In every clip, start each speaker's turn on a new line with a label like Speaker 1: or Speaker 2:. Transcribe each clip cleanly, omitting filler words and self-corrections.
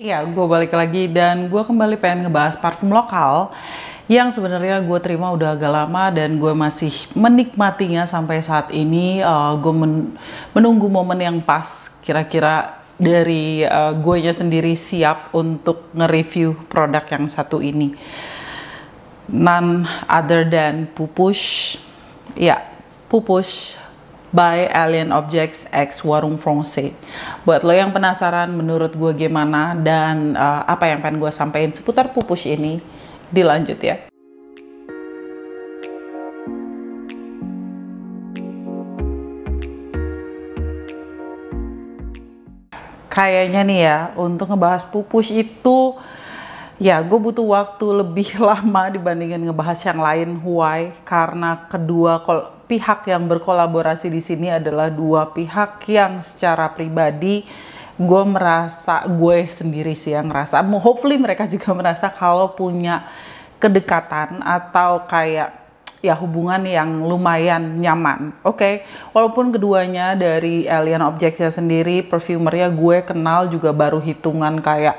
Speaker 1: Iya, gue balik lagi dan gue kembali pengen ngebahas parfum lokal yang sebenarnya gue terima udah agak lama dan gue masih menikmatinya sampai saat ini. Gue menunggu momen yang pas, kira-kira dari guenya sendiri siap untuk nge-review produk yang satu ini. None other than Pupush. Ya, Pupush by Alien Objects X Warung Français. Buat lo yang penasaran menurut gue gimana dan apa yang pengen gue sampaikan seputar Pupush ini, dilanjut ya. Kayaknya nih ya, untuk ngebahas Pupush itu, ya gue butuh waktu lebih lama dibandingin ngebahas yang lain. Why? Karena kedua pihak yang berkolaborasi di sini adalah dua pihak yang secara pribadi gue sendiri sih yang ngerasa, hopefully mereka juga merasa kalau punya kedekatan atau kayak ya hubungan yang lumayan nyaman. Oke. Walaupun keduanya dari Alien Objects sendiri, perfumernya gue kenal juga baru hitungan kayak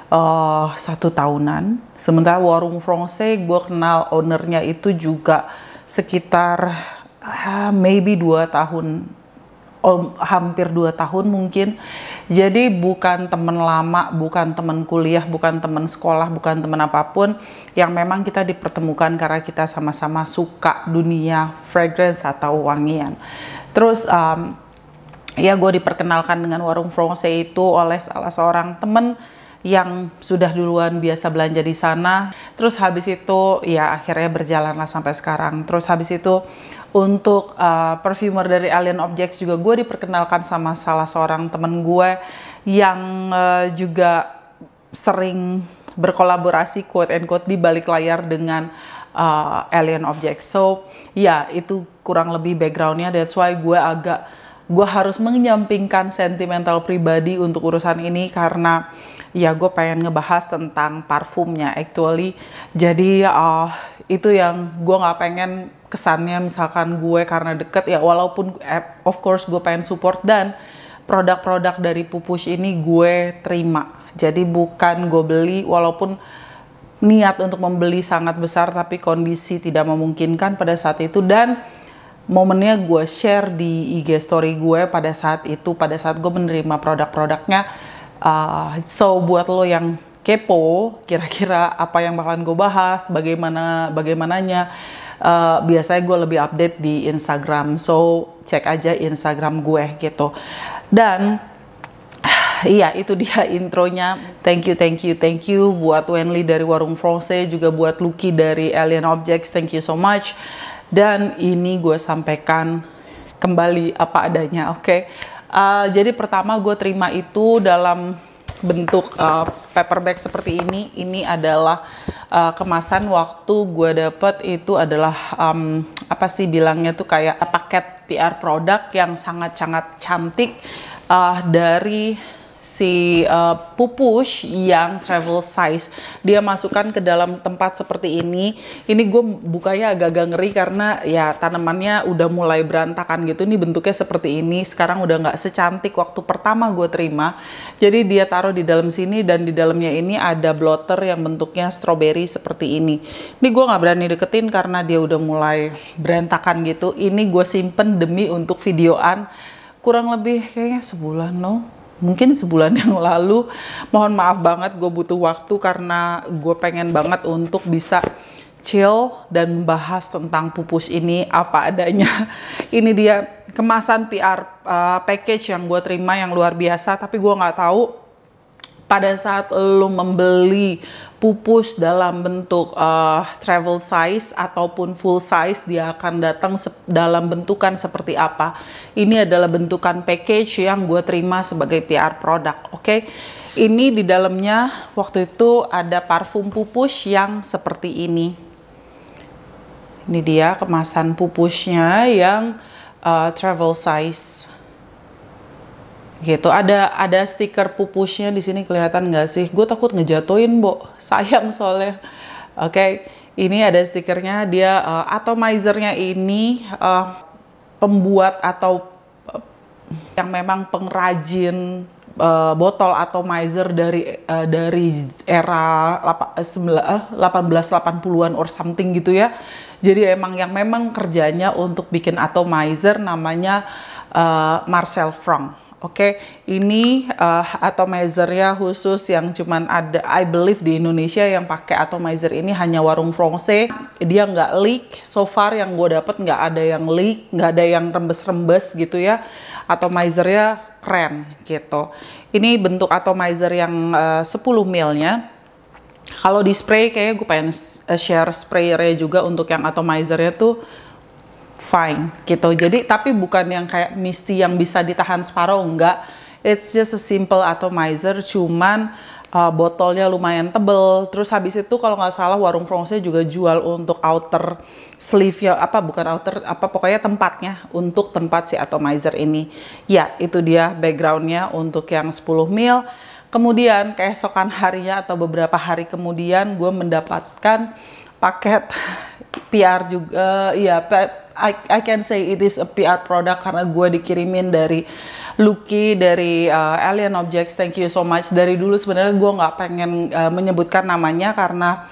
Speaker 1: 1 tahunan. Sementara Warung Français gue kenal ownernya itu juga sekitar maybe 2 tahun, hampir 2 tahun mungkin. Jadi bukan teman lama, bukan teman kuliah, bukan teman sekolah, bukan teman apapun, yang memang kita dipertemukan karena kita sama-sama suka dunia fragrance atau wangian. Terus ya gue diperkenalkan dengan Warung Français itu oleh salah seorang temen yang sudah duluan biasa belanja di sana. Terus habis itu ya akhirnya berjalanlah sampai sekarang. Terus habis itu untuk perfumer dari Alien Objects juga gue diperkenalkan sama salah seorang temen gue yang juga sering berkolaborasi quote and quote di balik layar dengan Alien Objects. So ya itu kurang lebih backgroundnya. That's why gue harus menyampingkan sentimental pribadi untuk urusan ini karena ya gue pengen ngebahas tentang parfumnya actually. Jadi itu yang gue nggak pengen kesannya misalkan gue karena deket ya, walaupun of course gue pengen support dan produk-produk dari Pupush ini gue terima. Jadi bukan gue beli, walaupun niat untuk membeli sangat besar tapi kondisi tidak memungkinkan pada saat itu, dan momennya gue share di IG story gue pada saat itu, pada saat gue menerima produk-produknya. So buat lo yang kepo kira-kira apa yang bakalan gue bahas, bagaimananya, biasanya gue lebih update di Instagram, so cek aja Instagram gue gitu. Dan iya itu dia intronya. Thank you buat Wenli dari Warung Français, juga buat Lucky dari Alien Objects, thank you so much. Dan ini gue sampaikan kembali apa adanya, oke? Jadi pertama gue terima itu dalam bentuk paper bag seperti ini. Ini adalah kemasan waktu gue dapet itu adalah apa sih bilangnya tuh, kayak paket PR produk yang sangat-sangat cantik dari si Pupush yang travel size. Dia masukkan ke dalam tempat seperti ini. Ini gue bukanya agak-agak ngeri karena ya tanamannya udah mulai berantakan gitu. Ini bentuknya seperti ini. Sekarang udah nggak secantik waktu pertama gue terima. Jadi dia taruh di dalam sini dan di dalamnya ini ada blotter yang bentuknya strawberry seperti ini. Ini gue nggak berani deketin karena dia udah mulai berantakan gitu. Ini gue simpen demi untuk videoan kurang lebih kayaknya sebulan, mungkin sebulan yang lalu. Mohon maaf banget, gue butuh waktu karena gue pengen banget untuk bisa chill dan bahas tentang Pupush ini apa adanya. Ini dia kemasan PR package yang gue terima yang luar biasa, tapi gue nggak tahu pada saat lo membeli Pupush dalam bentuk travel size ataupun full size, dia akan datang dalam bentukan seperti apa. Ini adalah bentukan package yang gue terima sebagai PR produk, oke? Ini di dalamnya waktu itu ada parfum Pupush yang seperti ini. Ini dia kemasan Pupushnya yang travel size. Gitu, ada stiker Pupushnya di sini, kelihatan nggak sih? Gue takut ngejatuhin, Bo. Sayang soalnya. Oke, ini ada stikernya. Dia atomizernya ini pembuat atau yang memang pengrajin botol atomizer dari era 1880-an or something gitu ya. Jadi memang kerjanya untuk bikin atomizer, namanya Marcel Franck. Oke, ini atomizernya khusus yang cuman ada, I believe di Indonesia yang pakai atomizer ini hanya Warung Français. Dia nggak leak, so far yang gue dapet nggak ada yang leak, nggak ada yang rembes-rembes gitu ya. Atomizernya keren gitu. Ini bentuk atomizer yang 10 milnya. Kalau di spray kayaknya gue pengen share sprayernya juga untuk yang atomizernya tuh fine gitu. Jadi tapi bukan yang kayak Misty yang bisa ditahan separuh, enggak. It's just a simple atomizer, cuman botolnya lumayan tebel. Terus habis itu kalau nggak salah Warung Français juga jual untuk outer sleeve ya, pokoknya tempatnya untuk tempat si atomizer ini. Ya, itu dia backgroundnya untuk yang 10 mil. Kemudian keesokan harinya atau beberapa hari kemudian gue mendapatkan paket PR juga. Ya, I can say it is a PR product karena gue dikirimin dari Lucky dari Alien Objects. Thank you so much. Dari dulu sebenarnya gue nggak pengen menyebutkan namanya karena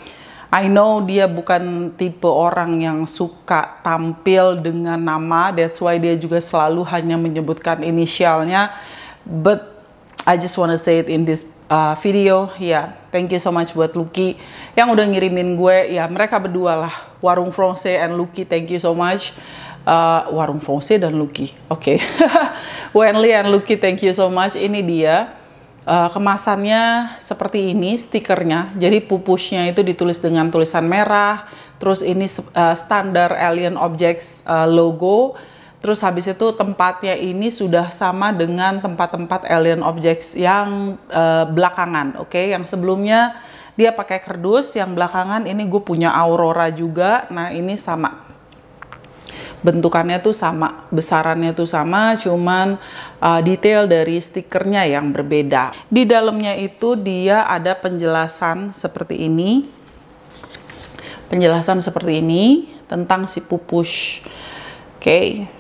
Speaker 1: I know dia bukan tipe orang yang suka tampil dengan nama. That's why dia juga selalu hanya menyebutkan inisialnya. But I just wanna say it in this video. Ya, thank you so much buat Lucky yang udah ngirimin gue. Ya, mereka berdua lah, Warung Français and Lucky. Thank you so much. Warung Français dan Lucky. Oke. Wenli and Lucky, thank you so much. Ini dia. Kemasannya seperti ini, stikernya. Jadi pupusnya itu ditulis dengan tulisan merah. Terus ini standar Alien Objects logo. Terus habis itu tempatnya ini sudah sama dengan tempat-tempat Alien Objects yang belakangan, oke? Yang sebelumnya dia pakai kardus, yang belakangan ini gue punya Aurora juga. Nah ini sama, bentukannya tuh sama, besarannya tuh sama, cuman detail dari stikernya yang berbeda. Di dalamnya itu dia ada penjelasan seperti ini, tentang si pupus, oke?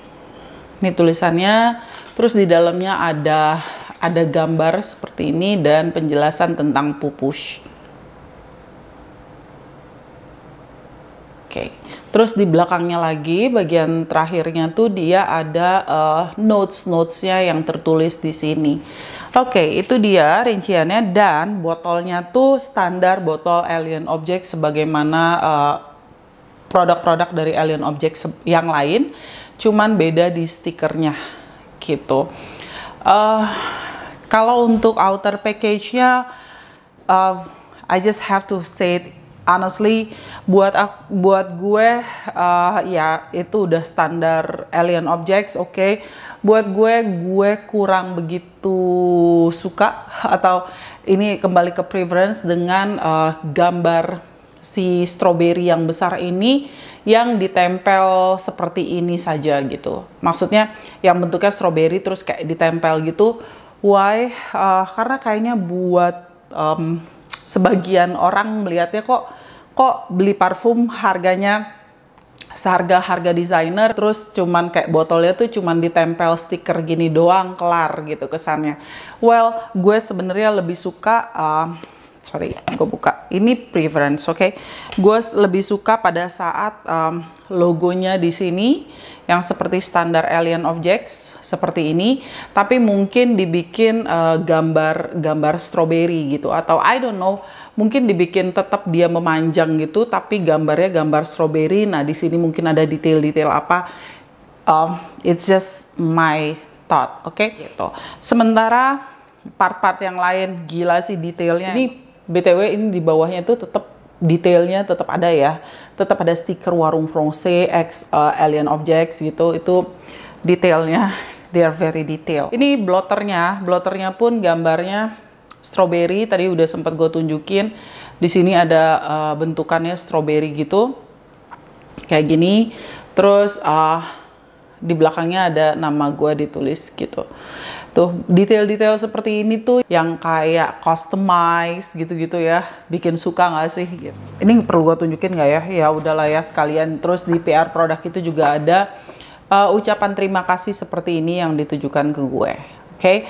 Speaker 1: Ini tulisannya, terus di dalamnya ada gambar seperti ini dan penjelasan tentang pupus. Oke. Terus di belakangnya lagi, bagian terakhirnya tuh dia ada notes-notesnya yang tertulis di sini. Oke, itu dia rinciannya, dan botolnya tuh standar botol Alien Objects sebagaimana produk-produk dari Alien Objects yang lain. Cuman beda di stikernya gitu. Kalau untuk outer package-nya, I just have to say it honestly, buat gue ya itu udah standar Alien Objects, oke. Buat gue kurang begitu suka, atau ini kembali ke preference dengan gambar si strawberry yang besar ini yang ditempel seperti ini saja gitu. Maksudnya yang bentuknya strawberry terus kayak ditempel gitu. Why? Karena kayaknya buat sebagian orang melihatnya kok beli parfum harganya seharga desainer, terus cuman kayak botolnya tuh cuman ditempel stiker gini doang, kelar gitu kesannya. Well, gue sebenarnya lebih suka sorry, gue buka. Ini preference, oke? Gue lebih suka pada saat logonya di sini yang seperti standar Alien Objects seperti ini, tapi mungkin dibikin gambar strawberry gitu, atau I don't know, mungkin dibikin tetap dia memanjang gitu, tapi gambarnya gambar strawberry. Nah di sini mungkin ada detail-detail apa. It's just my thought, oke? Gitu. Sementara part-part yang lain gila sih detailnya. Ini BTW ini di bawahnya itu tetap detailnya tetap ada ya, tetap ada stiker Warung Français X Alien Objects gitu, itu detailnya, they are very detail. Ini blotternya pun gambarnya strawberry, tadi udah sempat gue tunjukin. Di sini ada bentukannya strawberry gitu, kayak gini. Terus di belakangnya ada nama gue ditulis gitu. Tuh, detail-detail seperti ini tuh yang kayak customize gitu-gitu ya, bikin suka nggak sih? Gitu. Ini perlu gue tunjukin nggak ya? Ya udahlah ya sekalian. Terus di PR produk itu juga ada ucapan terima kasih seperti ini yang ditujukan ke gue. Oke?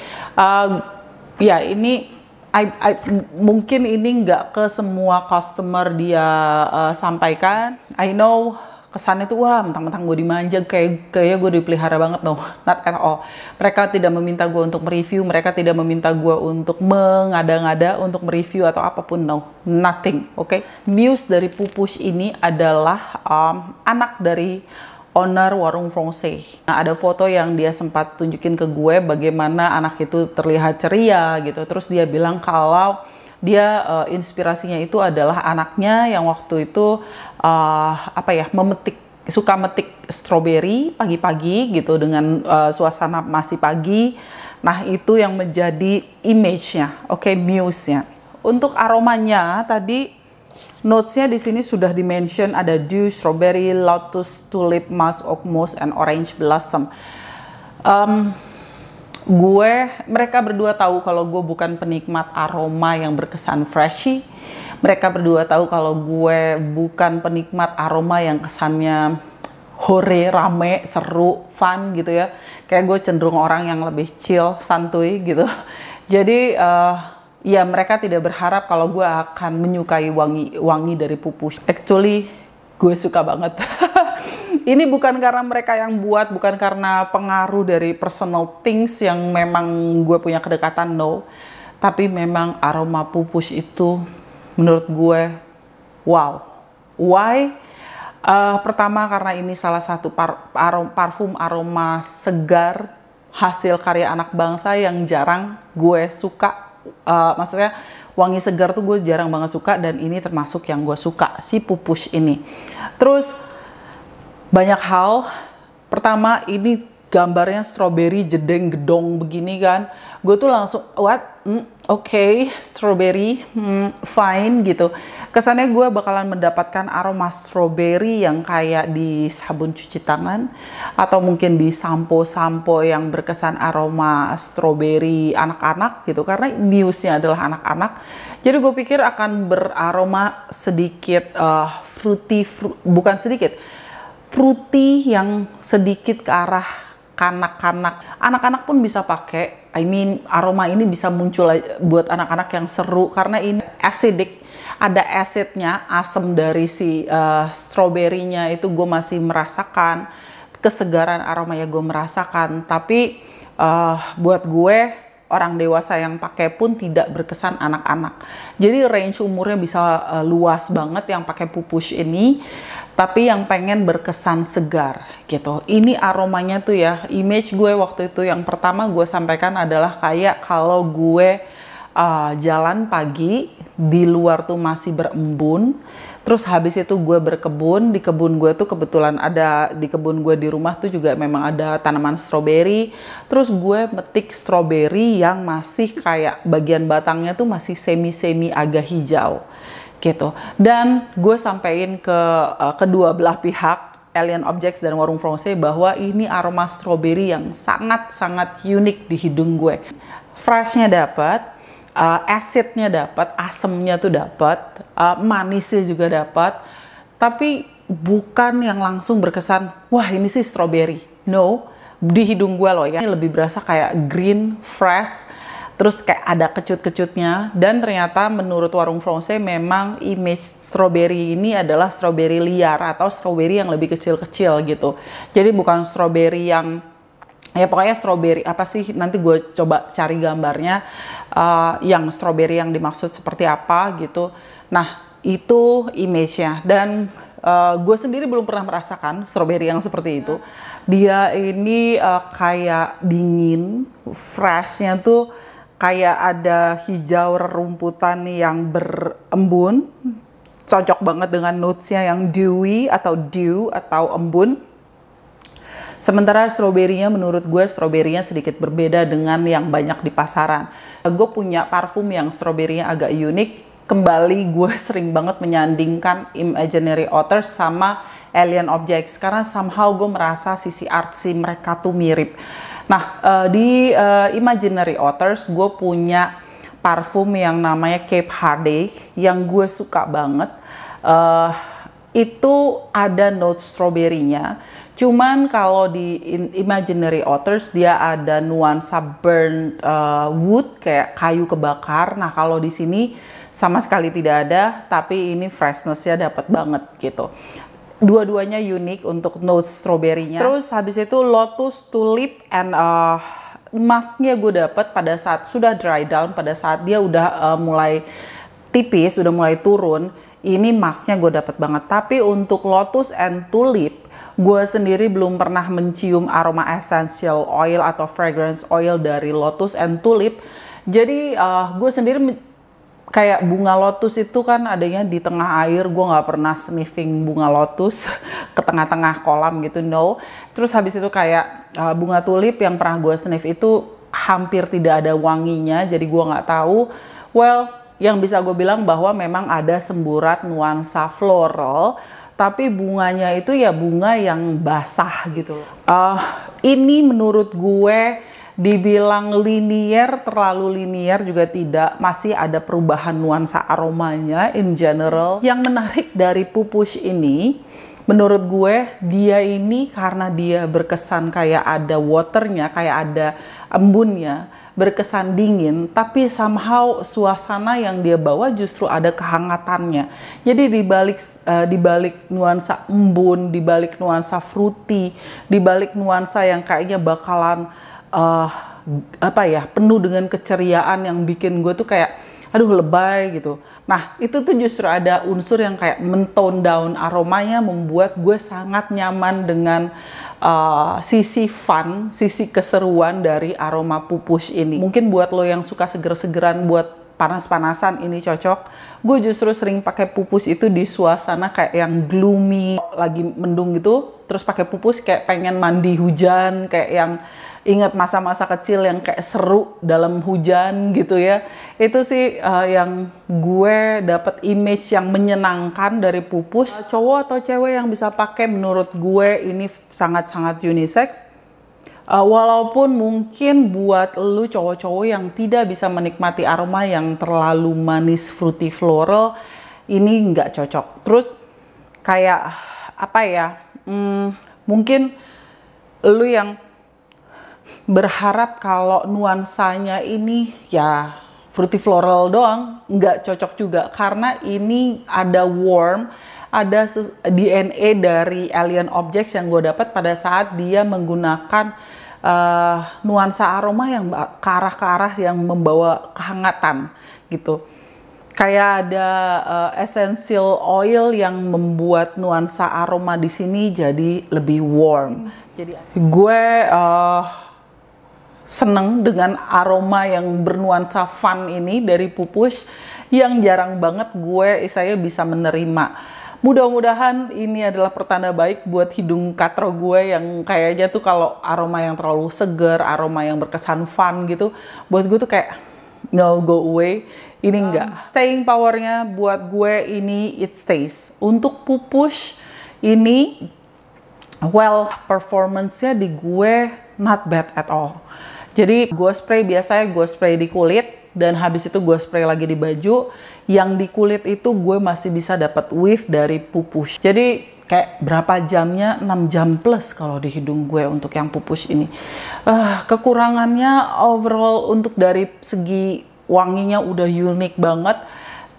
Speaker 1: Ya ini mungkin ini nggak ke semua customer dia sampaikan. I know kesannya tuh wah mentang-mentang gue dimanja, kayak gue dipelihara banget. No, not at all. Mereka tidak meminta gue untuk mereview, mereka tidak meminta gue untuk mengada-ngada untuk mereview atau apapun. No, nothing. Oke, Muse dari Pupush ini adalah anak dari owner warung Francais. Nah, ada foto yang dia sempat tunjukin ke gue bagaimana anak itu terlihat ceria gitu. Terus dia bilang kalau dia inspirasinya itu adalah anaknya yang waktu itu suka metik stroberi pagi-pagi gitu dengan suasana masih pagi. Nah, itu yang menjadi image-nya, oke, Muse-nya. Untuk aromanya tadi notes-nya di sini sudah di-mention, ada dew, strawberry, lotus, tulip, musk, oak moss, and orange blossom. Mereka berdua tahu kalau gue bukan penikmat aroma yang berkesan freshy. Mereka berdua tahu kalau gue bukan penikmat aroma yang kesannya hore, rame, seru, fun gitu ya. Kayak gue cenderung orang yang lebih chill, santuy gitu. Jadi ya mereka tidak berharap kalau gue akan menyukai wangi dari Pupush. Actually gue suka banget. Ini bukan karena mereka yang buat, bukan karena pengaruh dari personal things yang memang gue punya kedekatan, no. Tapi memang aroma Pupush itu menurut gue wow. Why? Pertama karena ini salah satu parfum aroma segar hasil karya anak bangsa yang jarang gue suka. Maksudnya wangi segar tuh gue jarang banget suka, dan ini termasuk yang gue suka, si Pupush ini. Terus banyak hal. Pertama, ini gambarnya strawberry jedeng gedong begini kan. Gue tuh langsung what? Oke, strawberry, fine gitu. Kesannya gue bakalan mendapatkan aroma strawberry yang kayak di sabun cuci tangan, atau mungkin di sampo-sampo yang berkesan aroma strawberry anak-anak gitu, karena Muse-nya adalah anak-anak. Jadi gue pikir akan beraroma sedikit bukan sedikit, fruity yang sedikit ke arah kanak-kanak. Anak-anak pun bisa pakai. Aroma ini bisa muncul buat anak-anak yang seru karena ini acidic. Ada acidnya, asam dari si strawberry-nya itu gue masih merasakan. Kesegaran aromanya gue merasakan. Tapi buat gue, orang dewasa yang pakai pun tidak berkesan anak-anak. Jadi range umurnya bisa luas banget yang pakai Pupush ini. Tapi yang pengen berkesan segar gitu. Ini aromanya tuh ya, image gue waktu itu yang pertama gue sampaikan adalah kayak kalau gue jalan pagi, di luar tuh masih berembun. Terus habis itu gue berkebun, di kebun gue tuh kebetulan di kebun gue di rumah tuh juga memang ada tanaman stroberi. Terus gue metik stroberi yang masih kayak bagian batangnya tuh masih semi-semi agak hijau gitu. Dan gue sampein ke kedua belah pihak, Alien Objects dan Warung Francais, bahwa ini aroma stroberi yang sangat-sangat unik di hidung gue. Freshnya dapat, acidnya dapat, asemnya tuh dapat, manisnya juga dapat, tapi bukan yang langsung berkesan, wah ini sih stroberi. No, di hidung gue loh ya, ini lebih berasa kayak green, fresh, terus kayak ada kecut-kecutnya. Dan ternyata menurut Warung Francais memang image strawberry ini adalah strawberry liar atau strawberry yang lebih kecil-kecil gitu. Jadi bukan strawberry yang ya pokoknya strawberry apa sih, nanti gue coba cari gambarnya yang strawberry yang dimaksud seperti apa gitu. Nah itu image-nya, dan gue sendiri belum pernah merasakan strawberry yang seperti itu. Dia ini kayak dingin, freshnya tuh kayak ada hijau rerumputan yang berembun, cocok banget dengan notes-nya yang dewy atau dew atau embun. Sementara stroberinya menurut gue stroberinya sedikit berbeda dengan yang banyak di pasaran. Gue punya parfum yang stroberinya agak unik. Kembali gue sering banget menyandingkan Imaginary Authors sama Alien Objects karena somehow gue merasa sisi artsy mereka tuh mirip. Nah, di Imaginary Authors gue punya parfum yang namanya Cape Heartache yang gue suka banget. Itu ada note strawberry-nya, Cuman kalau di Imaginary Authors dia ada nuansa burnt wood, kayak kayu kebakar. Nah kalau di sini sama sekali tidak ada, tapi ini freshness-nya dapat banget gitu. Dua-duanya unik untuk note strawberry-nya. Terus habis itu Lotus, Tulip, and masknya gue dapet pada saat sudah dry down, pada saat dia udah mulai tipis, udah mulai turun. Ini masknya gue dapet banget. Tapi untuk Lotus and Tulip, gue sendiri belum pernah mencium aroma essential oil atau fragrance oil dari Lotus and Tulip. Jadi gue sendiri kayak bunga lotus itu kan adanya di tengah air. Gue nggak pernah sniffing bunga lotus ke tengah-tengah kolam gitu, no. Terus habis itu kayak bunga tulip yang pernah gue sniff itu hampir tidak ada wanginya. Jadi gue nggak tahu. Well, yang bisa gue bilang bahwa memang ada semburat nuansa floral, tapi bunganya itu ya bunga yang basah gitu. Ini menurut gue dibilang linier, terlalu linier juga tidak. Masih ada perubahan nuansa aromanya in general. Yang menarik dari Pupush ini, menurut gue dia ini karena dia berkesan kayak ada waternya, kayak ada embunnya, berkesan dingin, tapi somehow suasana yang dia bawa justru ada kehangatannya. Jadi dibalik nuansa embun, dibalik nuansa fruity, dibalik nuansa yang kayaknya bakalan penuh dengan keceriaan yang bikin gue tuh kayak aduh lebay gitu. Nah itu tuh justru ada unsur yang kayak mentone down aromanya, membuat gue sangat nyaman dengan sisi fun, sisi keseruan dari aroma Pupush ini. Mungkin buat lo yang suka seger-segeran, buat panas-panasan ini cocok. Gue justru sering pakai Pupush itu di suasana kayak yang gloomy, lagi mendung gitu, terus pakai Pupush kayak pengen mandi hujan, kayak yang ingat masa-masa kecil yang kayak seru dalam hujan gitu ya. Itu sih yang gue dapat image yang menyenangkan dari Pupush. Cowok atau cewek yang bisa pakai, menurut gue ini sangat-sangat unisex. Walaupun mungkin buat lu cowok-cowok yang tidak bisa menikmati aroma yang terlalu manis fruity floral, ini nggak cocok. Terus kayak apa ya, mungkin lu yang berharap kalau nuansanya ini ya fruity floral doang, nggak cocok juga, karena ini ada warm, ada DNA dari Alien Objects yang gue dapat pada saat dia menggunakan nuansa aroma yang ke arah yang membawa kehangatan gitu. Kayak ada essential oil yang membuat nuansa aroma di sini jadi lebih warm. Jadi gue seneng dengan aroma yang bernuansa fun ini dari Pupush yang jarang banget saya bisa menerima. Mudah-mudahan ini adalah pertanda baik buat hidung katro gue yang kayaknya tuh kalau aroma yang terlalu segar, aroma yang berkesan fun gitu, buat gue tuh kayak no, go away. Ini enggak. Staying powernya buat gue ini it stays. Untuk Pupush ini, well, performance-nya di gue not bad at all. Jadi gue spray, biasanya gue spray di kulit, dan habis itu gue spray lagi di baju. Yang di kulit itu gue masih bisa dapat whiff dari Pupush. Jadi kayak berapa jamnya, 6 jam plus kalau di hidung gue untuk yang Pupush ini. Kekurangannya overall untuk dari segi wanginya udah unik banget.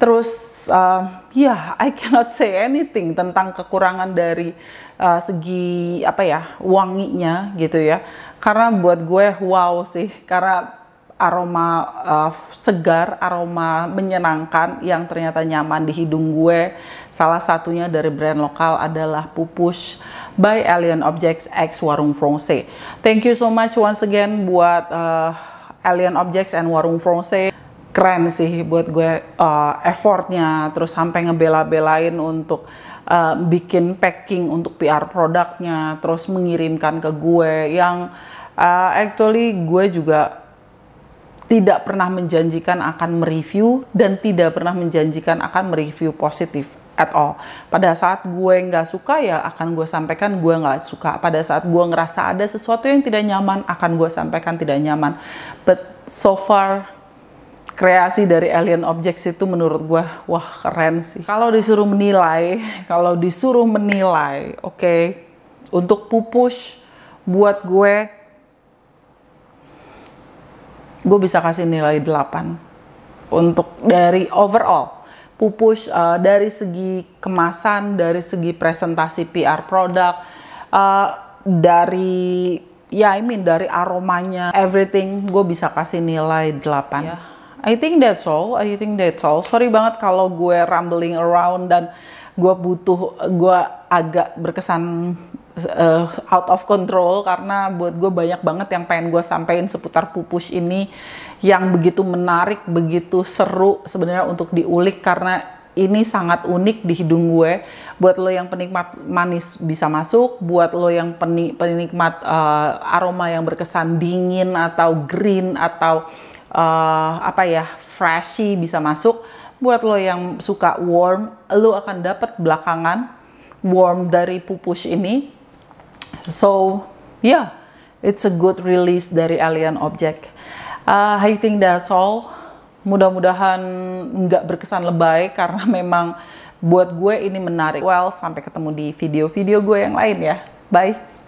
Speaker 1: Terus I cannot say anything tentang kekurangan dari segi wanginya gitu ya. Karena buat gue wow sih, karena aroma segar, aroma menyenangkan yang ternyata nyaman di hidung gue. Salah satunya dari brand lokal adalah Pupush by Alien Objects X Warung Frongse. Thank you so much once again buat Alien Objects and Warung Frongse. Keren sih buat gue effortnya, terus sampai ngebela-belain untuk bikin packing untuk PR produknya, terus mengirimkan ke gue yang actually gue juga tidak pernah menjanjikan akan mereview dan tidak pernah menjanjikan akan mereview positif at all. Pada saat gue nggak suka ya akan gue sampaikan gue nggak suka. Pada saat gue ngerasa ada sesuatu yang tidak nyaman akan gue sampaikan tidak nyaman. But so far kreasi dari Alien Objects itu menurut gue wah keren sih. Kalau disuruh menilai, oke, Untuk pupush buat gue bisa kasih nilai 8. Untuk dari overall pupush, dari segi kemasan, dari segi presentasi PR produk, dari dari aromanya, everything, gue bisa kasih nilai 8. Yeah. I think that's all. Sorry banget kalau gue rambling around dan gue agak berkesan out of control, karena buat gue banyak banget yang pengen gue sampein seputar pupush ini yang begitu menarik, begitu seru sebenarnya untuk diulik, karena ini sangat unik di hidung gue. Buat lo yang penikmat manis bisa masuk, buat lo yang penikmat aroma yang berkesan dingin atau green atau freshy bisa masuk. Buat lo yang suka warm, lo akan dapat belakangan warm dari pupush ini. So yeah, it's a good release dari Alien Object. I think that's all. Mudah-mudahan nggak berkesan lebay, karena memang buat gue ini menarik. Well, sampai ketemu di video-video gue yang lain ya. Bye.